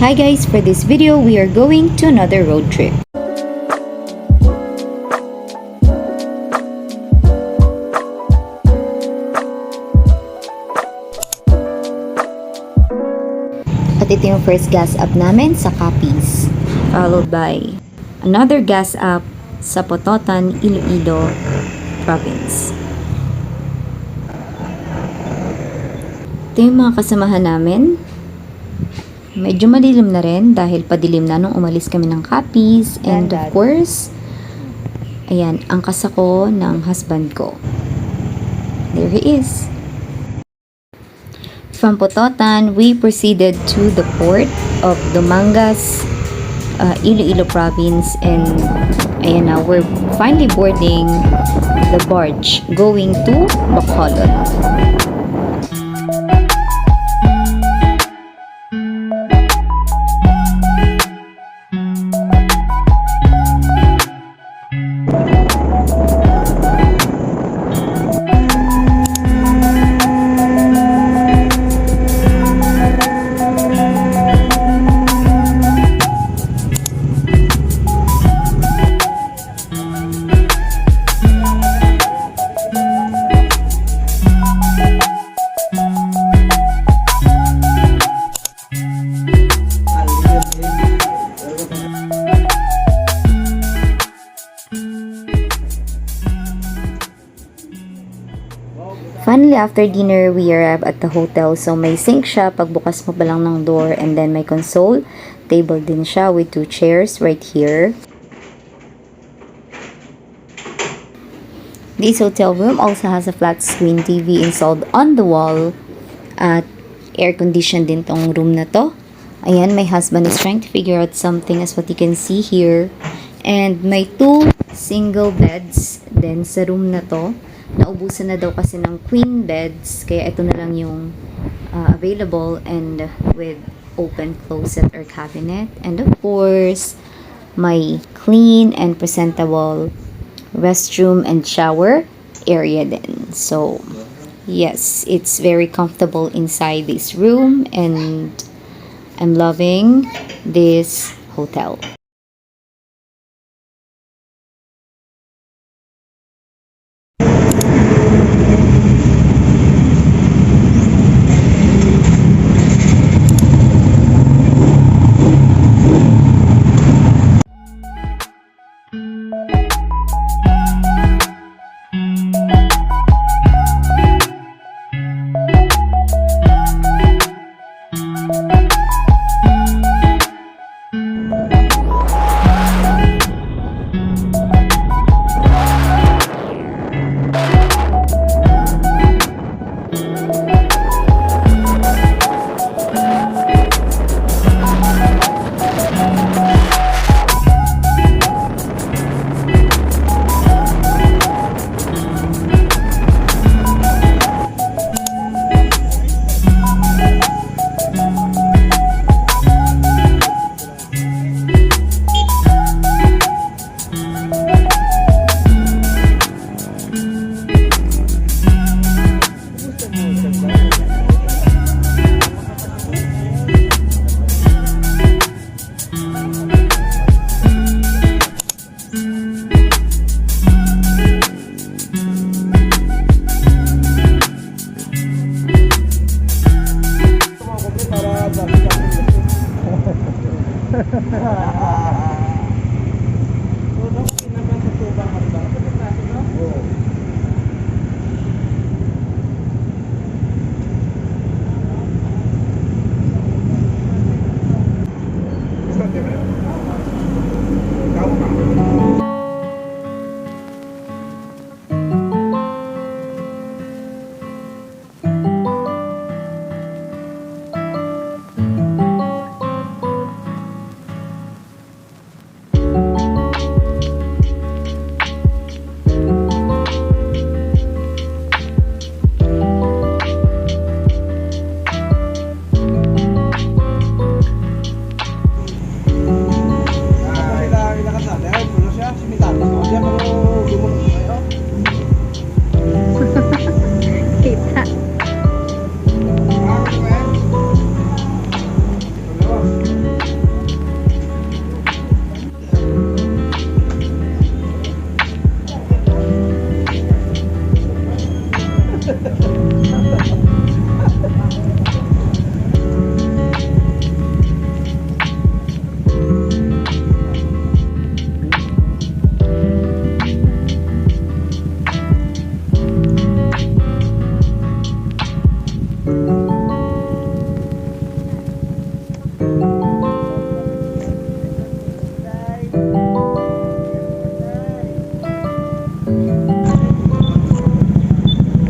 Hi guys, for this video we are going to another road trip. At ito yung first gas up namin sa Capiz, followed by another gas up sa Pototan, Iloilo Province. Ito yung mga kasamahan namin. Medyo madilim na rin dahil padilim na nung umalis kami ng Capiz. And of course, ayan, ang kasako ng husband ko. There he is. From Pototan, we proceeded to the port of Dumangas, Iloilo Province, and ayan na, we're finally boarding the barge going to Bacolod. Finally, after dinner, we arrived at the hotel. So, may sink siya pagbukas mo pa lang ng door. And then, may console table din siya with 2 chairs right here. This hotel room also has a flat screen TV installed on the wall. At air-conditioned din tong room na to. Ayan, my husband is trying to figure out something as what you can see here. And may 2 single beds din sa room na to. Naubusan na daw kasi ng queen beds, kaya ito na lang yung available, and with open closet or cabinet. And of course, may clean and presentable restroom and shower area din. So, yes, it's very comfortable inside this room, and I'm loving this hotel.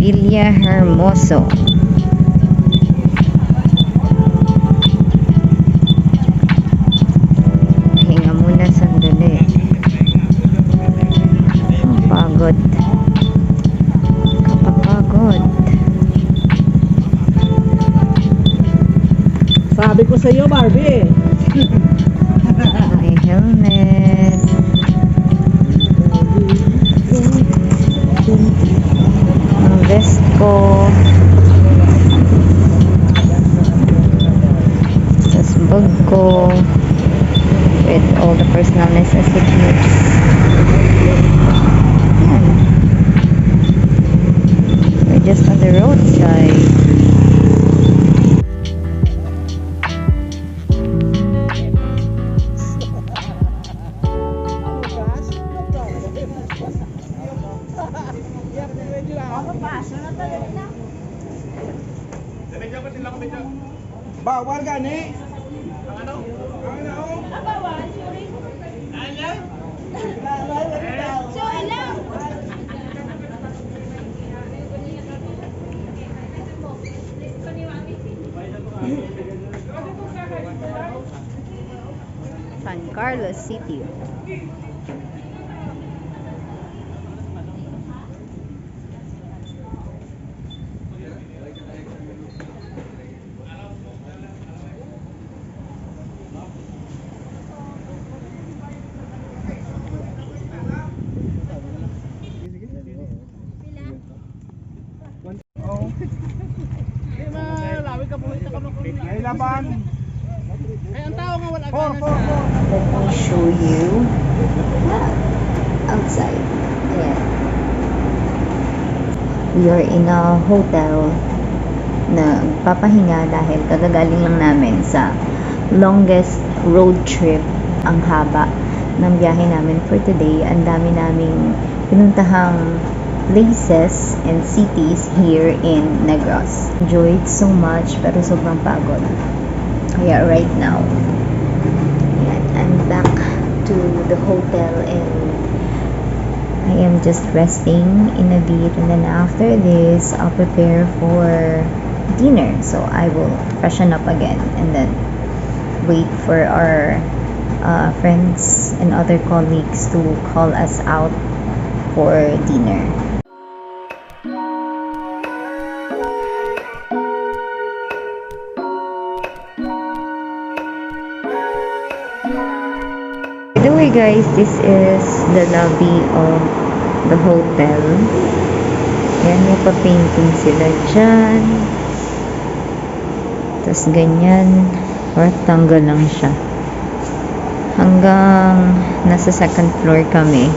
Villa Hermoso. Pahinga muna sandali. Ang pagod. Kapapagod. Sabi ko sa iyo, Barbie. May helmet. Ang vest ko. Tapos bag ko. With all the personal necessities. Yan. We're just on the roadside. Bawal gani. Ano? Bawal, sorry. Sorry lang. San Carlos City. Ay laban. Ay, ang tao nga wala For. Let me show you outside. Ayan. We are in a hotel na papahinga dahil kagagaling lang namin sa longest road trip. Ang haba ng biyahe namin for today. Ang dami naming pinuntahang places and cities here in Negros. Enjoyed so much pero sobrang pagod. Kaya right now, ayan, I'm back to the hotel and I am just resting in a bit, and then after this I'll prepare for dinner. So I will freshen up again and then wait for our friends and other colleagues to call us out for dinner. By the way guys, this is the lobby of the hotel. Ayan, may pa-painting sila dyan. Tapos ganyan. Rectangle lang siya. Hanggang nasa second floor kami.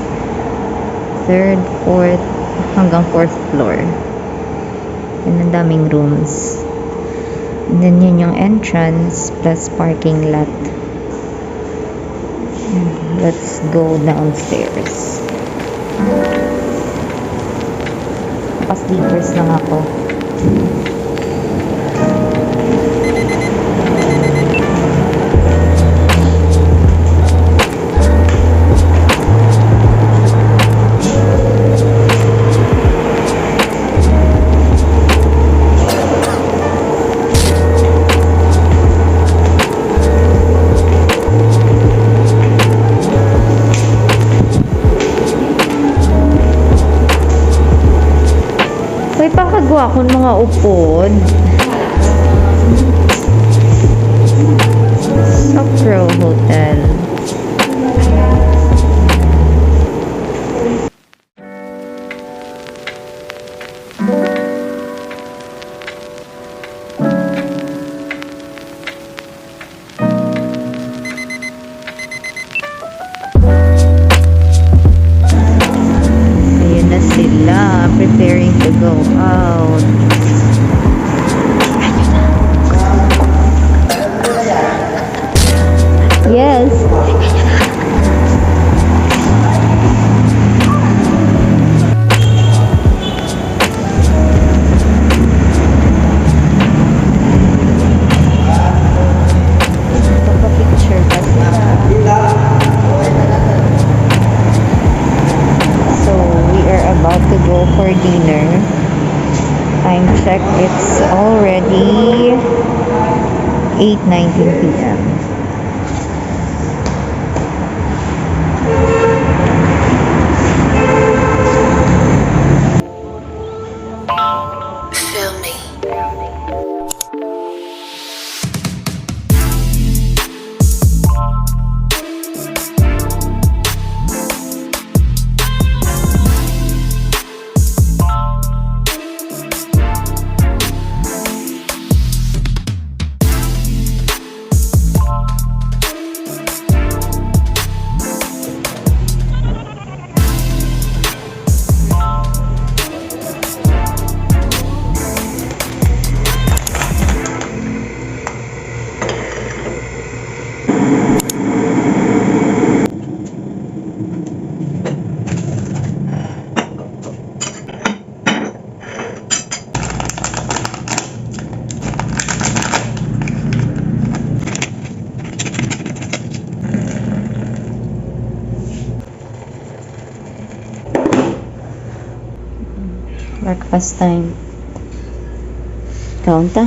Third, fourth, hanggang fourth floor. Yan ang daming rooms. And then yun yung entrance plus parking lot. Let's go downstairs. Pa-sleepers lang ako. May pakagawa akong mga upod. Sopro Hotel. Ayun na sila, preparing to go out. Yes. Papa-picture pa sila. So, we are about to go for dinner. time check, it's already 8:19 p.m. Breakfast time. Kaunta.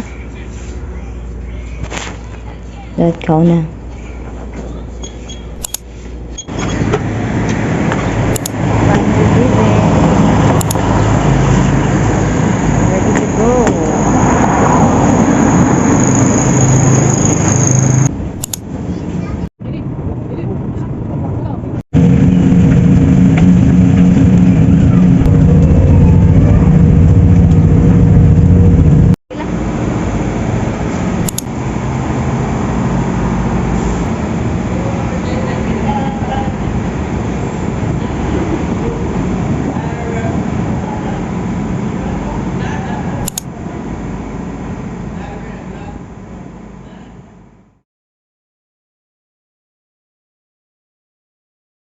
Dahil kauna.